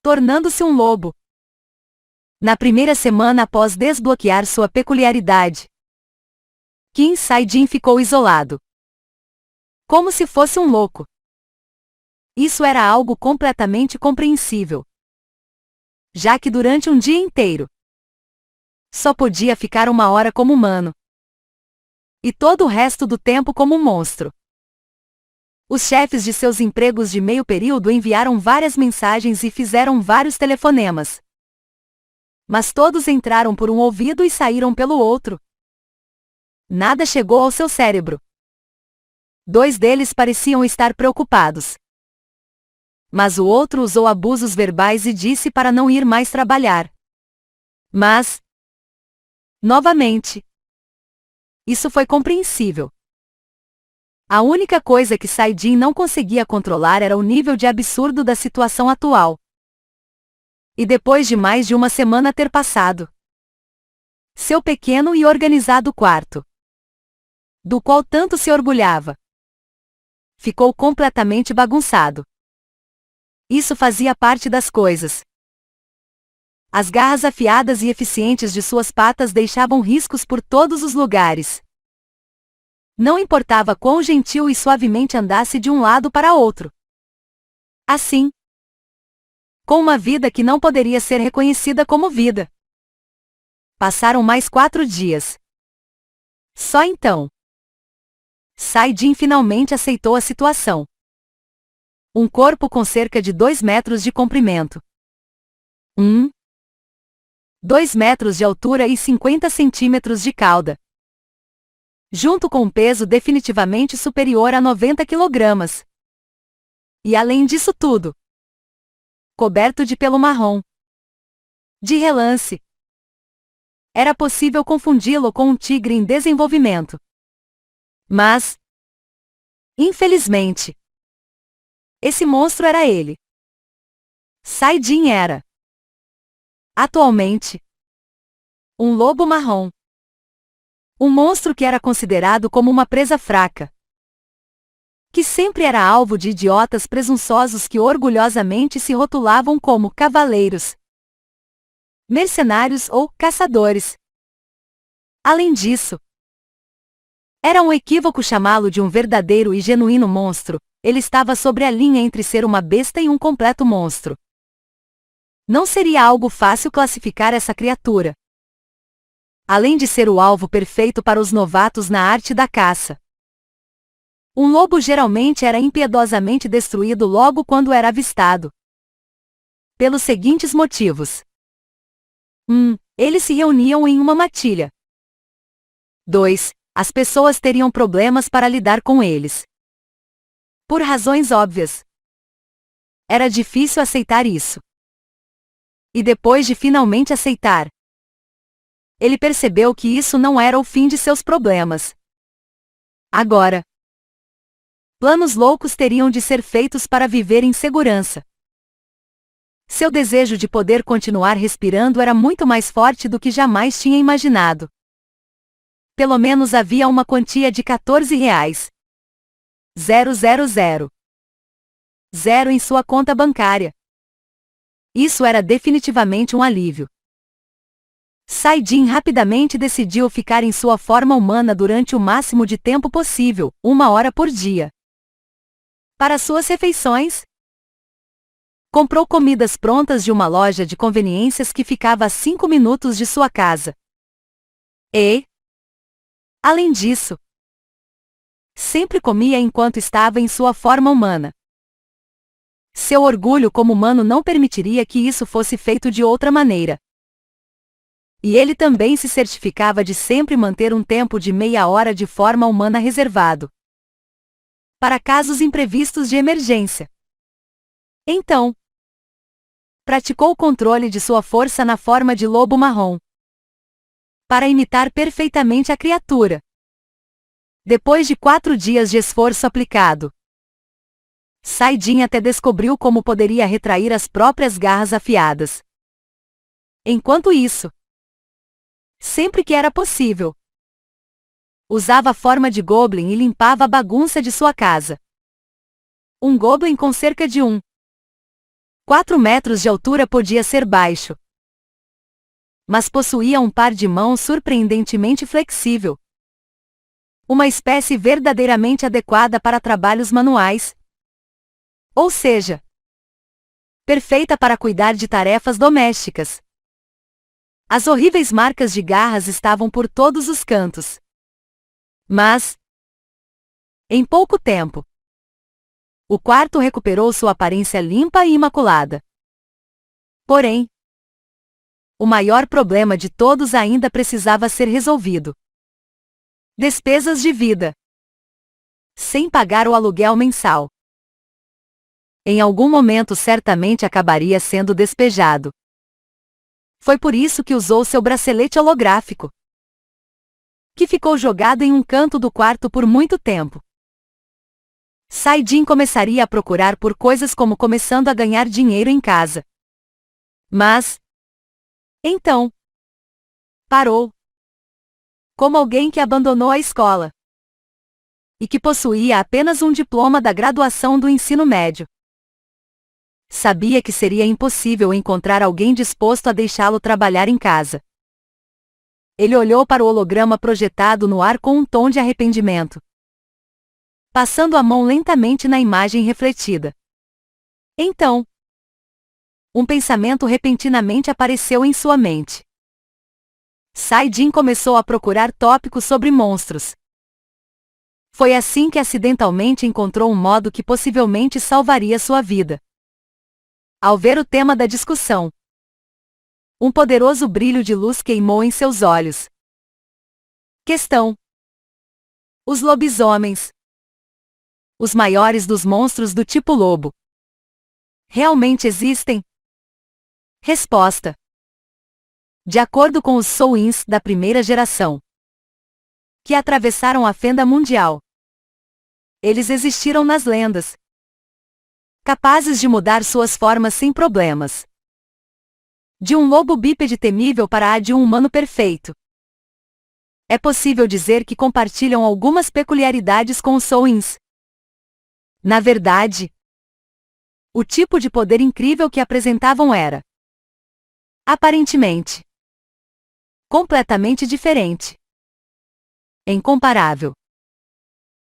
tornando-se um lobo. Na primeira semana após desbloquear sua peculiaridade, Kim Sae-jin ficou isolado, como se fosse um louco. Isso era algo completamente compreensível, já que durante um dia inteiro, só podia ficar 1 hora como humano, e todo o resto do tempo como um monstro. Os chefes de seus empregos de meio período enviaram várias mensagens e fizeram vários telefonemas. Mas todos entraram por um ouvido e saíram pelo outro. Nada chegou ao seu cérebro. 2 deles pareciam estar preocupados, mas o outro usou abusos verbais e disse para não ir mais trabalhar. Mas, novamente, isso foi compreensível. A única coisa que Sae-jin não conseguia controlar era o nível de absurdo da situação atual. E depois de mais de 1 semana ter passado, seu pequeno e organizado quarto, do qual tanto se orgulhava, ficou completamente bagunçado. Isso fazia parte das coisas. As garras afiadas e eficientes de suas patas deixavam riscos por todos os lugares. Não importava quão gentil e suavemente andasse de um lado para outro. Assim, com uma vida que não poderia ser reconhecida como vida. Passaram mais 4 dias. Só então, Sae-jin finalmente aceitou a situação. Um corpo com cerca de 2 metros de comprimento, 2 metros de altura e 50 centímetros de cauda, junto com um peso definitivamente superior a 90 kg. E além disso tudo, coberto de pelo marrom. De relance, era possível confundi-lo com um tigre em desenvolvimento. Mas, infelizmente, esse monstro era ele. Sae-jin era, atualmente, um lobo marrom. Um monstro que era considerado como uma presa fraca, que sempre era alvo de idiotas presunçosos que orgulhosamente se rotulavam como cavaleiros, mercenários ou caçadores. Além disso, era um equívoco chamá-lo de um verdadeiro e genuíno monstro. Ele estava sobre a linha entre ser uma besta e um completo monstro. Não seria algo fácil classificar essa criatura. Além de ser o alvo perfeito para os novatos na arte da caça, um lobo geralmente era impiedosamente destruído logo quando era avistado. Pelos seguintes motivos. 1. Eles se reuniam em uma matilha. 2. As pessoas teriam problemas para lidar com eles. Por razões óbvias. Era difícil aceitar isso. E depois de finalmente aceitar, ele percebeu que isso não era o fim de seus problemas. Agora, planos loucos teriam de ser feitos para viver em segurança. Seu desejo de poder continuar respirando era muito mais forte do que jamais tinha imaginado. Pelo menos havia uma quantia de R$14,000. 000 em sua conta bancária. Isso era definitivamente um alívio. Sae-jin rapidamente decidiu ficar em sua forma humana durante o máximo de tempo possível, 1 hora por dia. Para suas refeições, comprou comidas prontas de uma loja de conveniências que ficava a 5 minutos de sua casa. E, além disso, sempre comia enquanto estava em sua forma humana. Seu orgulho como humano não permitiria que isso fosse feito de outra maneira. E ele também se certificava de sempre manter um tempo de meia hora de forma humana reservado para casos imprevistos de emergência. Então, praticou o controle de sua força na forma de lobo marrom, para imitar perfeitamente a criatura. Depois de 4 dias de esforço aplicado, Sae-jin até descobriu como poderia retrair as próprias garras afiadas. Enquanto isso, sempre que era possível, usava a forma de goblin e limpava a bagunça de sua casa. Um goblin com cerca de 4 metros de altura podia ser baixo, mas possuía um par de mãos surpreendentemente flexível. Uma espécie verdadeiramente adequada para trabalhos manuais. Ou seja, perfeita para cuidar de tarefas domésticas. As horríveis marcas de garras estavam por todos os cantos. Mas, em pouco tempo, o quarto recuperou sua aparência limpa e imaculada. Porém, o maior problema de todos ainda precisava ser resolvido. Despesas de vida. Sem pagar o aluguel mensal. Em algum momento certamente acabaria sendo despejado. Foi por isso que usou seu bracelete holográfico, que ficou jogado em um canto do quarto por muito tempo. Saidin começaria a procurar por coisas como começando a ganhar dinheiro em casa. Mas, então, parou. Como alguém que abandonou a escola e que possuía apenas um diploma da graduação do ensino médio. Sabia que seria impossível encontrar alguém disposto a deixá-lo trabalhar em casa. Ele olhou para o holograma projetado no ar com um tom de arrependimento, passando a mão lentamente na imagem refletida. Então, um pensamento repentinamente apareceu em sua mente. Saidin começou a procurar tópicos sobre monstros. Foi assim que acidentalmente encontrou um modo que possivelmente salvaria sua vida. Ao ver o tema da discussão, um poderoso brilho de luz queimou em seus olhos. Questão: os lobisomens, os maiores dos monstros do tipo lobo, realmente existem? Resposta: de acordo com os Souins da primeira geração, que atravessaram a fenda mundial, eles existiram nas lendas, capazes de mudar suas formas sem problemas. De um lobo bípede temível para a de um humano perfeito. É possível dizer que compartilham algumas peculiaridades com os Souins. Na verdade, o tipo de poder incrível que apresentavam era, aparentemente, completamente diferente. Incomparável.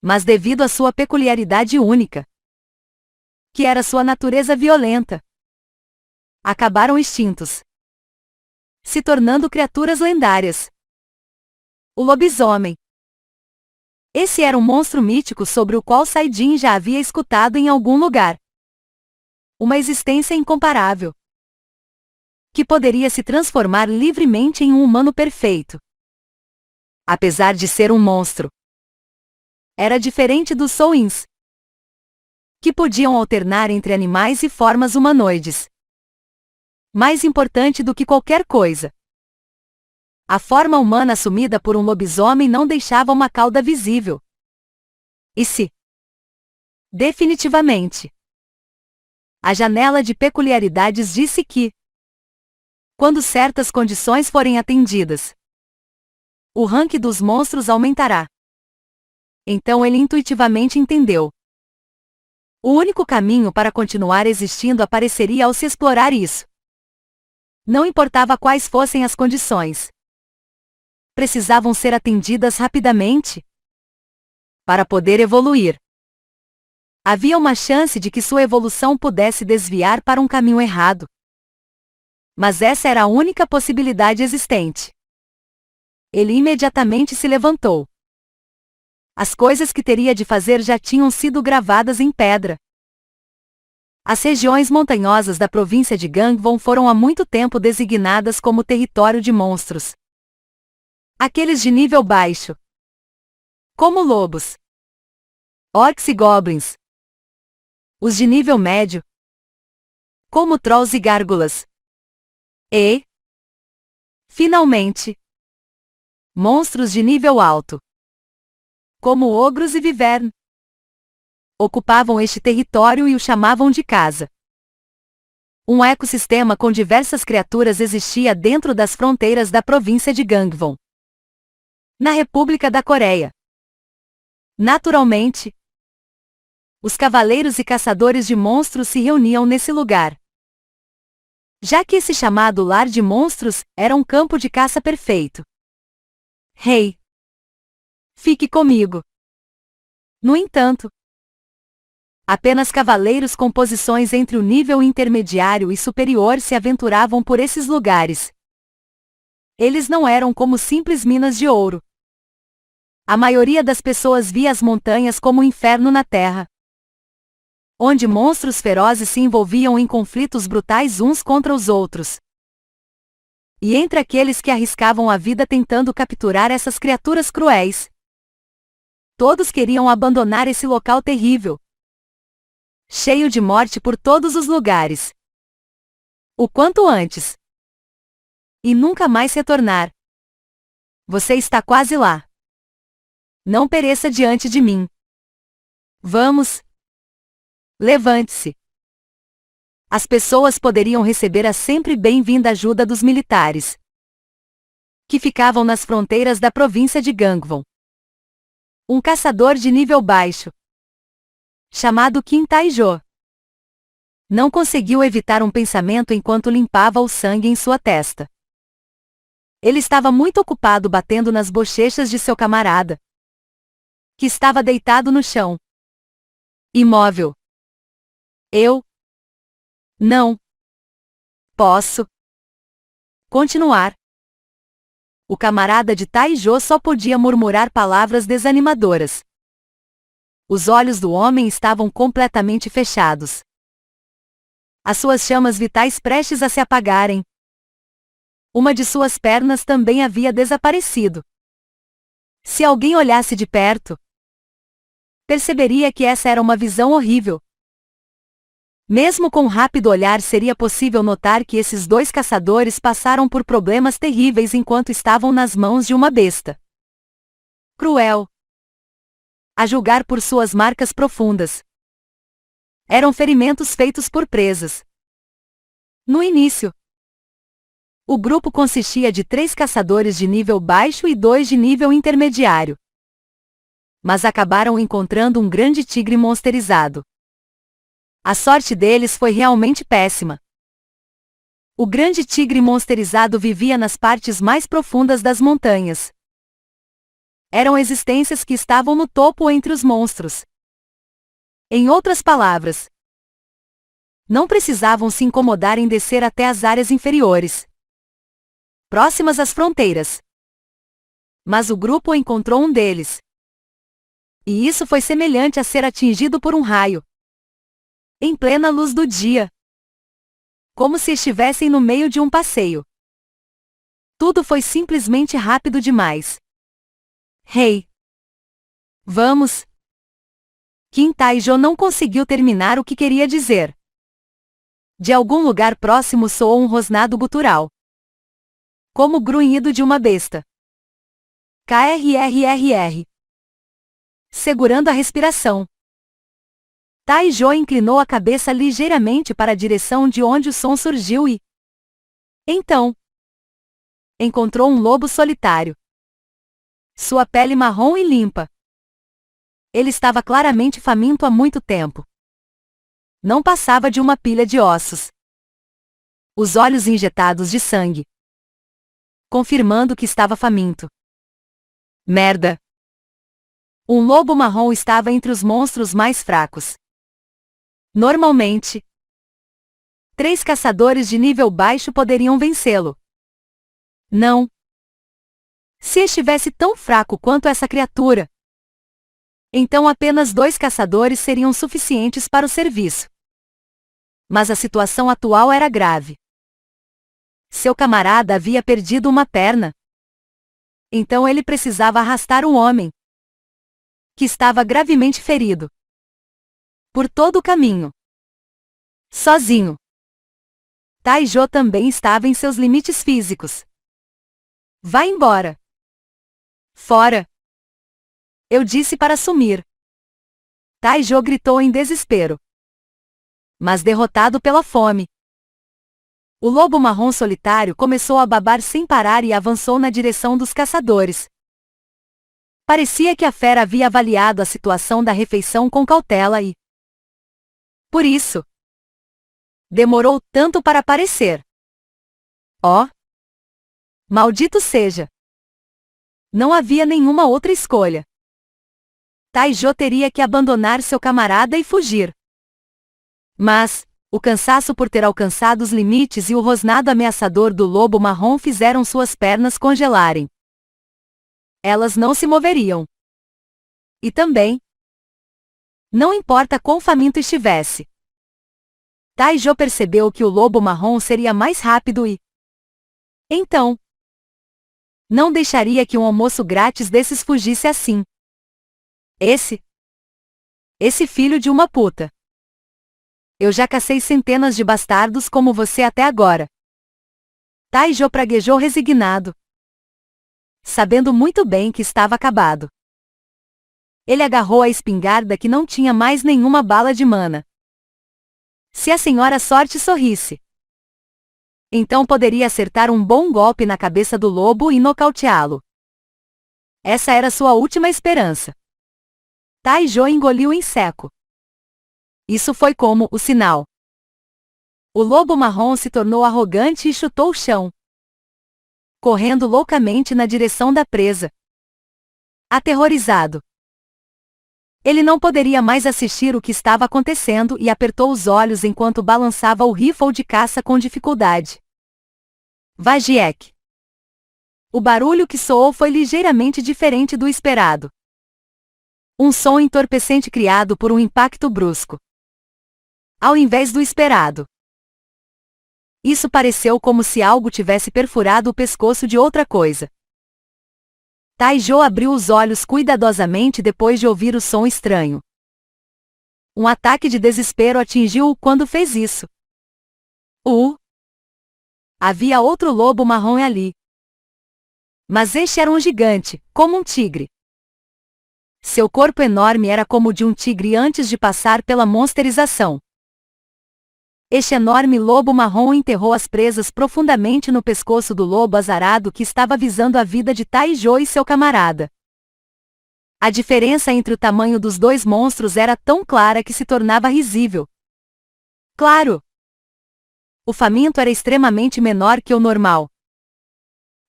Mas devido à sua peculiaridade única, que era sua natureza violenta, acabaram extintos, se tornando criaturas lendárias. O lobisomem. Esse era um monstro mítico sobre o qual Saidin já havia escutado em algum lugar. Uma existência incomparável, que poderia se transformar livremente em um humano perfeito. Apesar de ser um monstro, era diferente dos Souins, que podiam alternar entre animais e formas humanoides. Mais importante do que qualquer coisa, a forma humana assumida por um lobisomem não deixava uma cauda visível. E se, definitivamente, a janela de peculiaridades disse que, quando certas condições forem atendidas, o ranking dos monstros aumentará. Então ele intuitivamente entendeu. O único caminho para continuar existindo apareceria ao se explorar isso. Não importava quais fossem as condições. Precisavam ser atendidas rapidamente para poder evoluir. Havia uma chance de que sua evolução pudesse desviar para um caminho errado. Mas essa era a única possibilidade existente. Ele imediatamente se levantou. As coisas que teria de fazer já tinham sido gravadas em pedra. As regiões montanhosas da província de Gangwon foram há muito tempo designadas como território de monstros. Aqueles de nível baixo, como lobos, orcs e goblins. Os de nível médio, como trolls e gárgulas. E, finalmente, monstros de nível alto, como ogros e wyvern. Ocupavam este território e o chamavam de casa. Um ecossistema com diversas criaturas existia dentro das fronteiras da província de Gangwon, na República da Coreia. Naturalmente, os cavaleiros e caçadores de monstros se reuniam nesse lugar. já que esse chamado lar de monstros era um campo de caça perfeito. Hey! Fique comigo! No entanto, apenas cavaleiros com posições entre o nível intermediário e superior se aventuravam por esses lugares. Eles não eram como simples minas de ouro. A maioria das pessoas via as montanhas como um inferno na terra, onde monstros ferozes se envolviam em conflitos brutais uns contra os outros. E entre aqueles que arriscavam a vida tentando capturar essas criaturas cruéis, todos queriam abandonar esse local terrível, cheio de morte por todos os lugares, o quanto antes, e nunca mais retornar. Você está quase lá. Não pereça diante de mim. Vamos. Levante-se. As pessoas poderiam receber a sempre bem-vinda ajuda dos militares, que ficavam nas fronteiras da província de Gangwon. Um caçador de nível baixo, chamado Kim Tai-jo, não conseguiu evitar um pensamento enquanto limpava o sangue em sua testa. Ele estava muito ocupado batendo nas bochechas de seu camarada, que estava deitado no chão, imóvel. Eu não posso continuar. O camarada de Tai-jo só podia murmurar palavras desanimadoras. Os olhos do homem estavam completamente fechados, as suas chamas vitais prestes a se apagarem. Uma de suas pernas também havia desaparecido. Se alguém olhasse de perto, perceberia que essa era uma visão horrível. Mesmo com um rápido olhar seria possível notar que esses dois caçadores passaram por problemas terríveis enquanto estavam nas mãos de uma besta cruel. A julgar por suas marcas profundas, eram ferimentos feitos por presas. No início, o grupo consistia de 3 caçadores de nível baixo e 2 de nível intermediário. Mas acabaram encontrando um grande tigre monsterizado. A sorte deles foi realmente péssima. O grande tigre monsterizado vivia nas partes mais profundas das montanhas. Eram existências que estavam no topo entre os monstros. Em outras palavras, não precisavam se incomodar em descer até as áreas inferiores, próximas às fronteiras. Mas o grupo encontrou um deles. E isso foi semelhante a ser atingido por um raio, em plena luz do dia, como se estivessem no meio de um passeio. Tudo foi simplesmente rápido demais. Hey! Vamos! Kim Tai-jo não conseguiu terminar o que queria dizer. De algum lugar próximo soou um rosnado gutural, como o grunhido de uma besta. Krrrr. Segurando a respiração, Tai-jo inclinou a cabeça ligeiramente para a direção de onde o som surgiu e, então, encontrou um lobo solitário. Sua pele marrom e limpa. Ele estava claramente faminto há muito tempo. Não passava de uma pilha de ossos. Os olhos injetados de sangue, confirmando que estava faminto. Merda! Um lobo marrom estava entre os monstros mais fracos. Normalmente, 3 caçadores de nível baixo poderiam vencê-lo. Não. Se estivesse tão fraco quanto essa criatura, então apenas 2 caçadores seriam suficientes para o serviço. Mas a situação atual era grave. Seu camarada havia perdido uma perna. Então ele precisava arrastar um homem que estava gravemente ferido por todo o caminho, sozinho. Tai-jo também estava em seus limites físicos. Vá embora. Fora. Eu disse para sumir. Tai-jo gritou em desespero, mas derrotado pela fome. O lobo marrom solitário começou a babar sem parar e avançou na direção dos caçadores. Parecia que a fera havia avaliado a situação da refeição com cautela e, por isso, demorou tanto para aparecer. Oh! Maldito seja! Não havia nenhuma outra escolha. Taijo teria que abandonar seu camarada e fugir. Mas, o cansaço por ter alcançado os limites e o rosnado ameaçador do lobo marrom fizeram suas pernas congelarem. Elas não se moveriam. E também, não importa quão faminto estivesse, Taijo percebeu que o lobo marrom seria mais rápido e, então, não deixaria que um almoço grátis desses fugisse assim. Esse filho de uma puta. Eu já cacei centenas de bastardos como você até agora. Taijo praguejou resignado, sabendo muito bem que estava acabado. Ele agarrou a espingarda que não tinha mais nenhuma bala de mana. Se a senhora Sorte sorrisse, então poderia acertar um bom golpe na cabeça do lobo e nocauteá-lo. Essa era sua última esperança. Taijo engoliu em seco. Isso foi como o sinal. O lobo marrom se tornou arrogante e chutou o chão, correndo loucamente na direção da presa. Aterrorizado, ele não poderia mais assistir o que estava acontecendo e apertou os olhos enquanto balançava o rifle de caça com dificuldade. Vagiek. O barulho que soou foi ligeiramente diferente do esperado. Um som entorpecente criado por um impacto brusco, ao invés do esperado. Isso pareceu como se algo tivesse perfurado o pescoço de outra coisa. Taijo abriu os olhos cuidadosamente depois de ouvir o som estranho. Um ataque de desespero atingiu-o quando fez isso. Havia outro lobo marrom ali. Mas este era um gigante, como um tigre. Seu corpo enorme era como o de um tigre antes de passar pela monsterização. Este enorme lobo marrom enterrou as presas profundamente no pescoço do lobo azarado que estava visando a vida de Taijo e seu camarada. A diferença entre o tamanho dos dois monstros era tão clara que se tornava risível. Claro! O faminto era extremamente menor que o normal.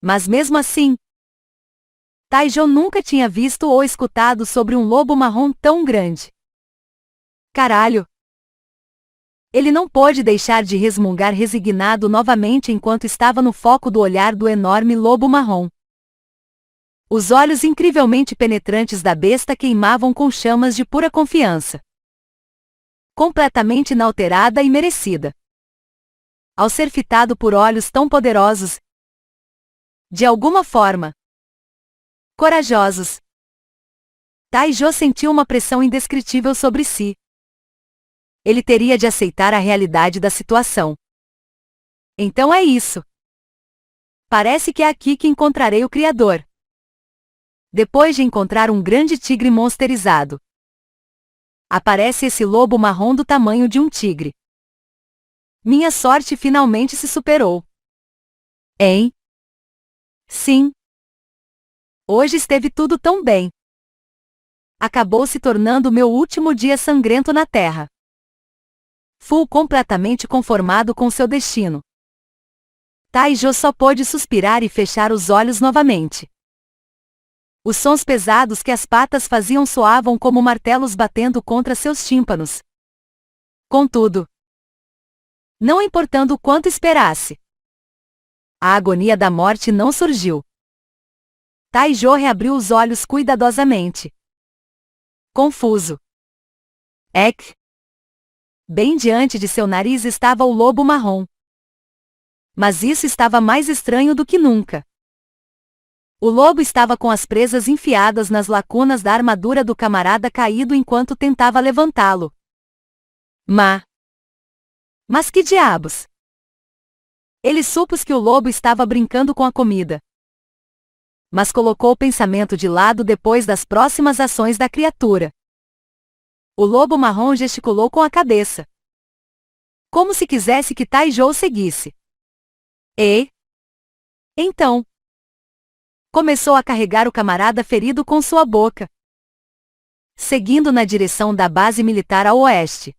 Mas mesmo assim, Taijo nunca tinha visto ou escutado sobre um lobo marrom tão grande. Caralho! Ele não pôde deixar de resmungar resignado novamente enquanto estava no foco do olhar do enorme lobo marrom. Os olhos incrivelmente penetrantes da besta queimavam com chamas de pura confiança. Completamente inalterada e merecida. Ao ser fitado por olhos tão poderosos, de alguma forma, corajosos, Taijo sentiu uma pressão indescritível sobre si. Ele teria de aceitar a realidade da situação. Então é isso. Parece que é aqui que encontrarei o Criador. Depois de encontrar um grande tigre monsterizado, aparece esse lobo marrom do tamanho de um tigre. Minha sorte finalmente se superou. Hein? Sim. Hoje esteve tudo tão bem. Acabou se tornando meu último dia sangrento na Terra. Fui completamente conformado com seu destino. Taijo só pôde suspirar e fechar os olhos novamente. Os sons pesados que as patas faziam soavam como martelos batendo contra seus tímpanos. Contudo, não importando o quanto esperasse, a agonia da morte não surgiu. Taijo reabriu os olhos cuidadosamente. Confuso. Bem diante de seu nariz estava o lobo marrom. Mas isso estava mais estranho do que nunca. O lobo estava com as presas enfiadas nas lacunas da armadura do camarada caído enquanto tentava levantá-lo. Mas que diabos? Ele supôs que o lobo estava brincando com a comida. Mas colocou o pensamento de lado depois das próximas ações da criatura. O lobo marrom gesticulou com a cabeça, como se quisesse que Taijo seguisse. Então, começou a carregar o camarada ferido com sua boca, seguindo na direção da base militar a oeste.